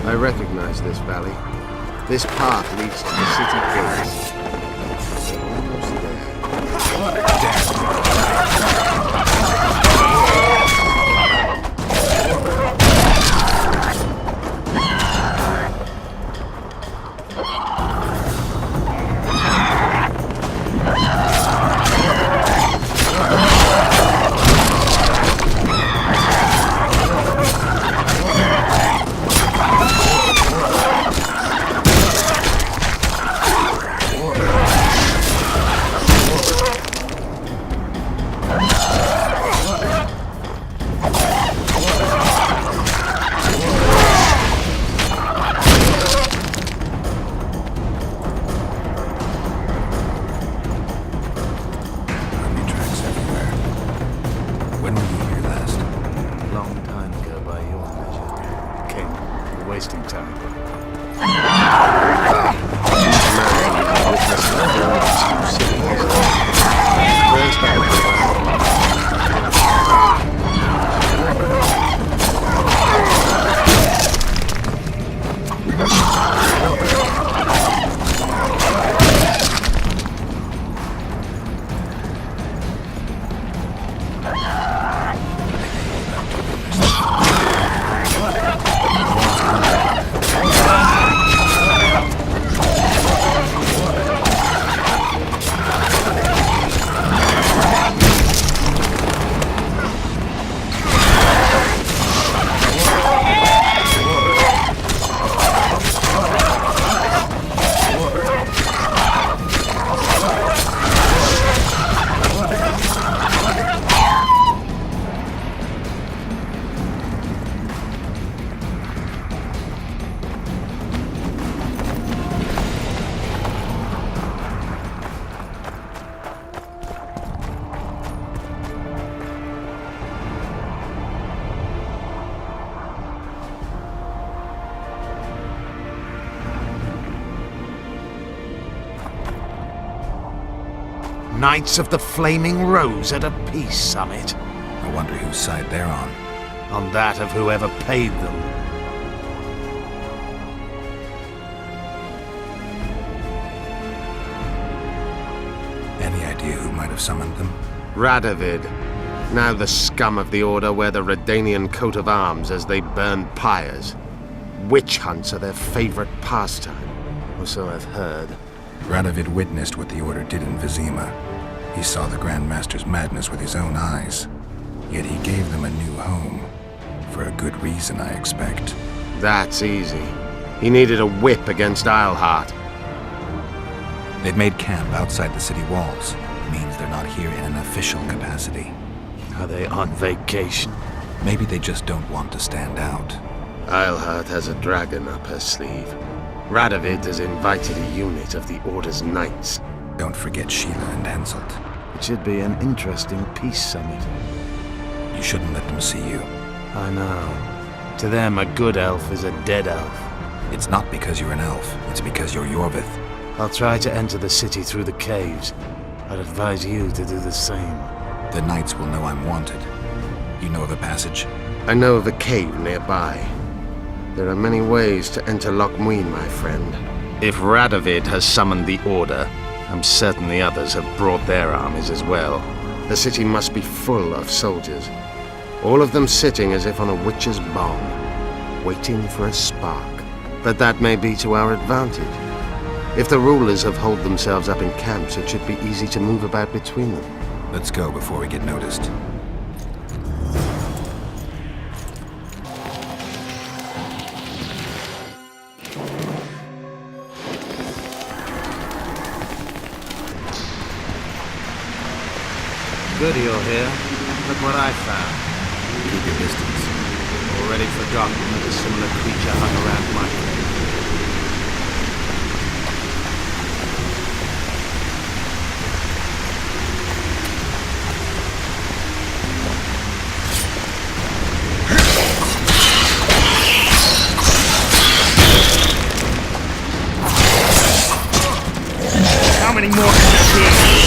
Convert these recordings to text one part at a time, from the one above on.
I recognize this valley. This path leads to the city gates. Almost there. Knights of the Flaming Rose at a peace summit. I wonder whose side they're on. On that of whoever paid them. Any idea who might have summoned them? Radovid. Now the scum of the Order wear the Redanian coat of arms as they burn pyres. Witch hunts are their favorite pastime, or so I've heard. Radovid witnessed what the Order did in Vizima. He saw the Grand Master's madness with his own eyes. Yet he gave them a new home. For a good reason, I expect. That's easy. He needed a whip against Isleheart. They've made camp outside the city walls. Means they're not here in an official capacity. Are they on vacation? Maybe they just don't want to stand out. Isleheart has a dragon up her sleeve. Radovid has invited a unit of the Order's knights. Don't forget Sheila and Henselt. It should be an interesting peace summit. You shouldn't let them see you. I know. To them, a good elf is a dead elf. It's not because you're an elf. It's because you're Yorvith. I'll try to enter the city through the caves. I'd advise you to do the same. The knights will know I'm wanted. You know of a passage? I know of a cave nearby. There are many ways to enter Loch Muin, my friend. If Radovid has summoned the Order, I'm certain the others have brought their armies as well. The city must be full of soldiers. All of them sitting as if on a witch's bomb, waiting for a spark. But that may be to our advantage. If the rulers have holed themselves up in camps, it should be easy to move about between them. Let's go before we get noticed. Good you're here. Look what I found. Keep your distance. Already forgotten that a similar creature hung around my place. How many more can you see?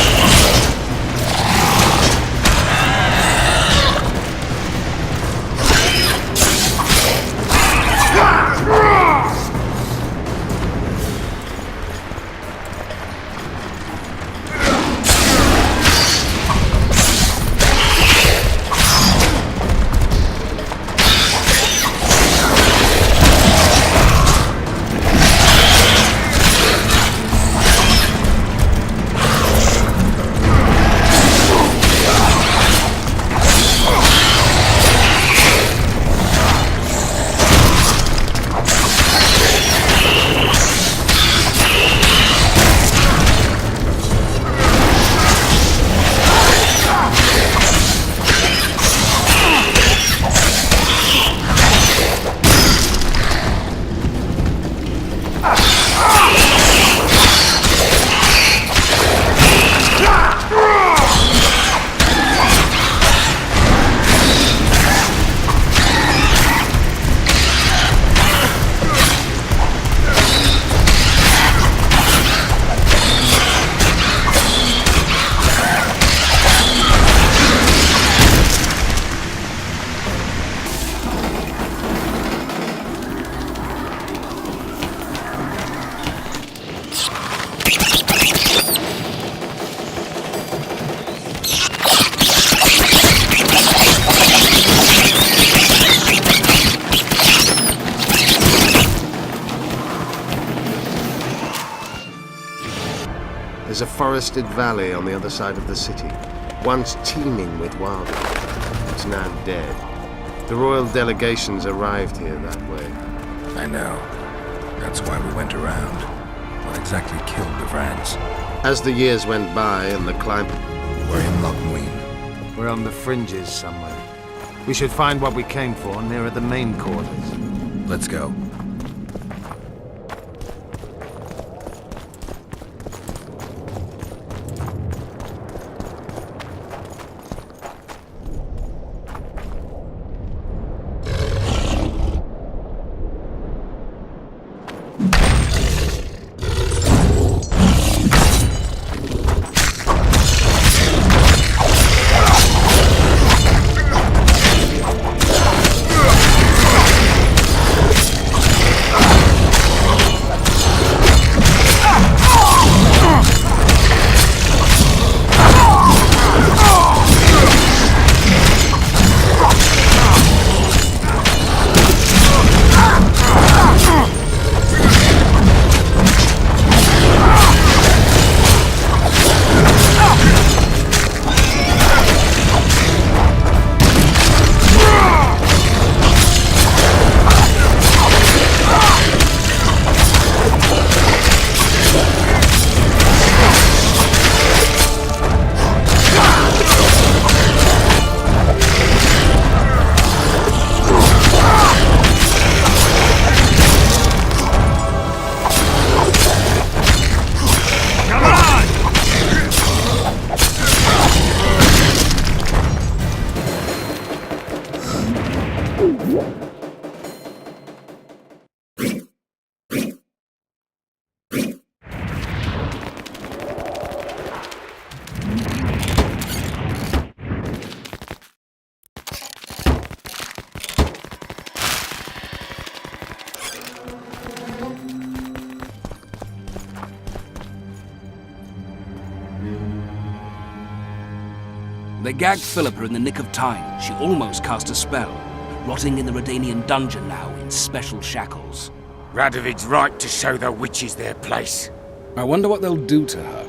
There's a forested valley on the other side of the city, once teeming with wildlife. It's now dead. The royal delegations arrived here that way. I know. That's why we went around. What exactly killed the Vrans? As the years went by and the climate... We're in Loch Muin. We're on the fringes somewhere. We should find what we came for nearer the main quarters. Let's go. They gagged Philippa in the nick of time. She almost cast a spell, rotting in the Redanian dungeon now in special shackles. Radovid's right to show the witches their place. I wonder what they'll do to her.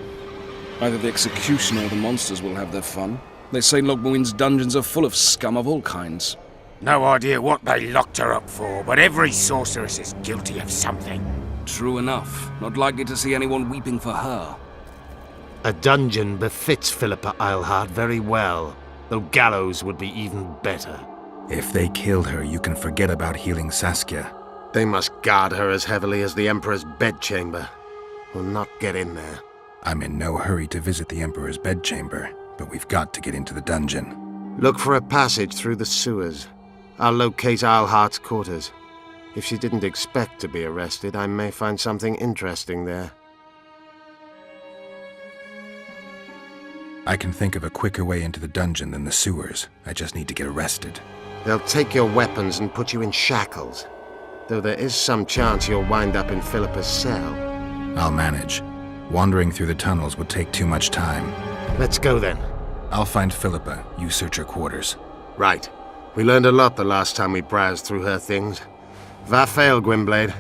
Either the executioner or the monsters will have their fun. They say Loch Muin's dungeons are full of scum of all kinds. No idea what they locked her up for, but every sorceress is guilty of something. True enough. Not likely to see anyone weeping for her. A dungeon befits Philippa Eilhart very well, though gallows would be even better. If they kill her, you can forget about healing Saskia. They must guard her as heavily as the Emperor's bedchamber. We'll not get in there. I'm in no hurry to visit the Emperor's bedchamber, but we've got to get into the dungeon. Look for a passage through the sewers. I'll locate Eilhart's quarters. If she didn't expect to be arrested, I may find something interesting there. I can think of a quicker way into the dungeon than the sewers. I just need to get arrested. They'll take your weapons and put you in shackles. Though there is some chance you'll wind up in Philippa's cell. I'll manage. Wandering through the tunnels would take too much time. Let's go then. I'll find Philippa. You search her quarters. Right. We learned a lot the last time we browsed through her things. Va fail, Gwynblade.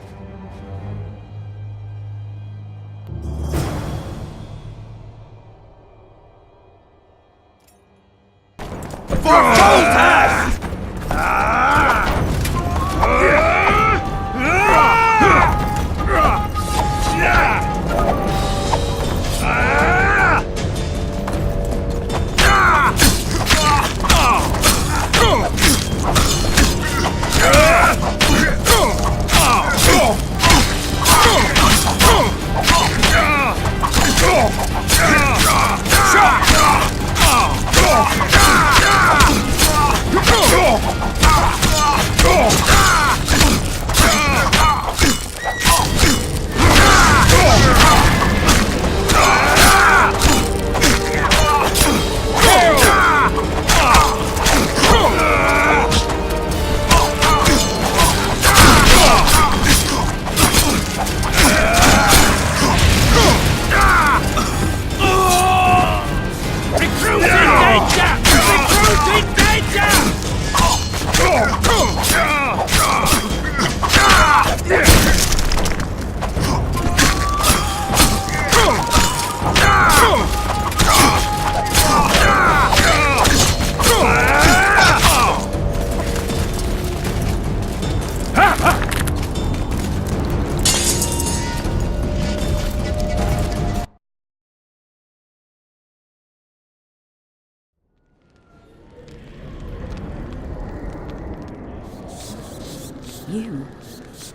You?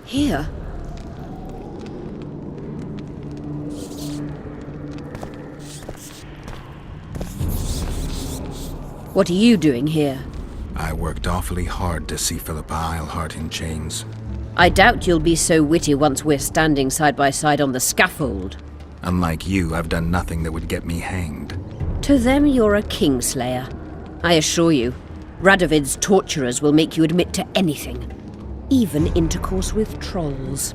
Here? What are you doing here? I worked awfully hard to see Philippa Eilhart in chains. I doubt you'll be so witty once we're standing side by side on the scaffold. Unlike you, I've done nothing that would get me hanged. To them, you're a kingslayer. I assure you, Radovid's torturers will make you admit to anything. Even intercourse with trolls.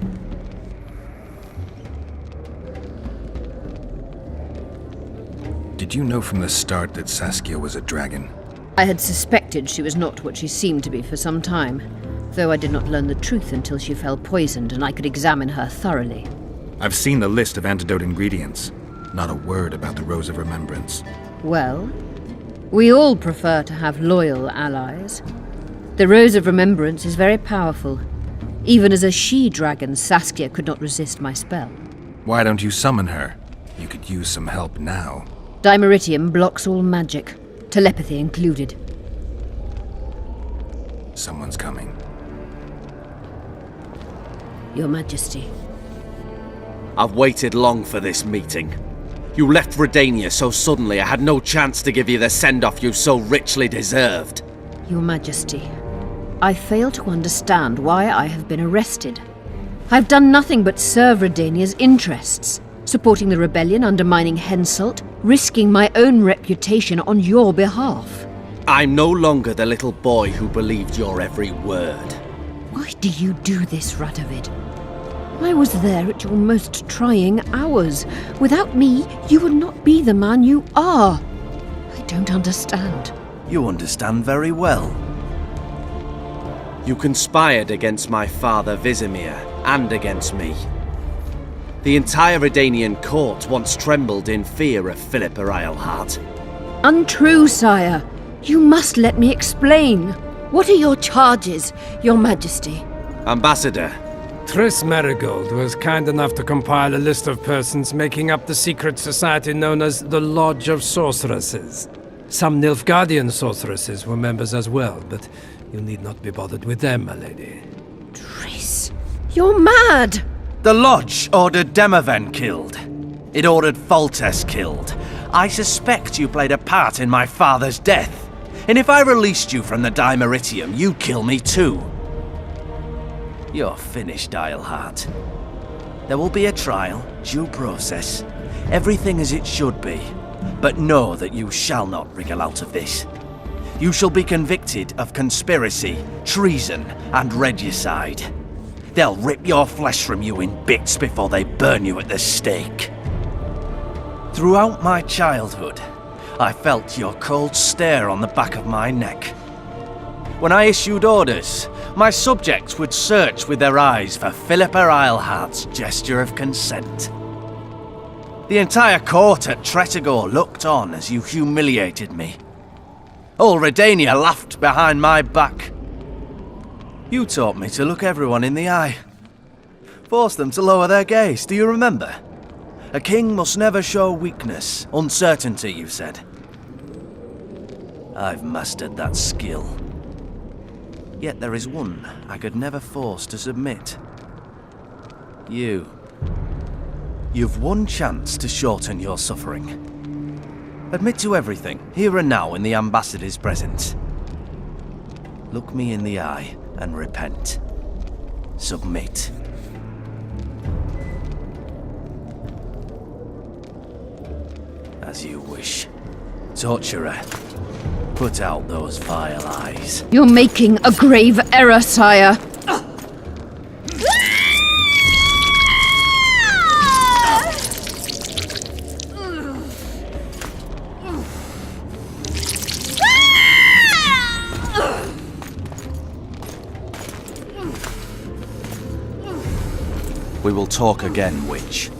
Did you know from the start that Saskia was a dragon? I had suspected she was not what she seemed to be for some time, though I did not learn the truth until she fell poisoned and I could examine her thoroughly. I've seen the list of antidote ingredients. Not a word about the Rose of Remembrance. Well, we all prefer to have loyal allies. The Rose of Remembrance is very powerful. Even as a she-dragon, Saskia could not resist my spell. Why don't you summon her? You could use some help now. Dimeritium blocks all magic, telepathy included. Someone's coming. Your Majesty. I've waited long for this meeting. You left Redania so suddenly I had no chance to give you the send-off you so richly deserved. Your Majesty, I fail to understand why I have been arrested. I've done nothing but serve Redania's interests, supporting the rebellion, undermining Henselt, risking my own reputation on your behalf. I'm no longer the little boy who believed your every word. Why do you do this, Radovid? I was there at your most trying hours. Without me, you would not be the man you are. I don't understand. You understand very well. You conspired against my father Vizimir, and against me. The entire Redanian court once trembled in fear of Philippa Eilhart. Untrue, sire. You must let me explain. What are your charges, Your Majesty? Ambassador. Triss Marigold was kind enough to compile a list of persons making up the secret society known as the Lodge of Sorceresses. Some Nilfgaardian sorceresses were members as well, but you need not be bothered with them, my lady. Triss, you're mad! The Lodge ordered Demerven killed. It ordered Foltest killed. I suspect you played a part in my father's death. And if I released you from the Dimeritium, you'd kill me too. You're finished, Eilhart. There will be a trial, due process, everything as it should be. But know that you shall not wriggle out of this. You shall be convicted of conspiracy, treason, and regicide. They'll rip your flesh from you in bits before they burn you at the stake. Throughout my childhood, I felt your cold stare on the back of my neck. When I issued orders, my subjects would search with their eyes for Philippa Eilhart's gesture of consent. The entire court at Tretogor looked on as you humiliated me. All Redania laughed behind my back. You taught me to look everyone in the eye. Forced them to lower their gaze, do you remember? A king must never show weakness, uncertainty, you said. I've mastered that skill. Yet there is one I could never force to submit. You. You've one chance to shorten your suffering. Admit to everything, here and now in the ambassador's presence. Look me in the eye and repent. Submit. As you wish. Torturer, put out those vile eyes. You're making a grave error, sire. We will talk again, witch.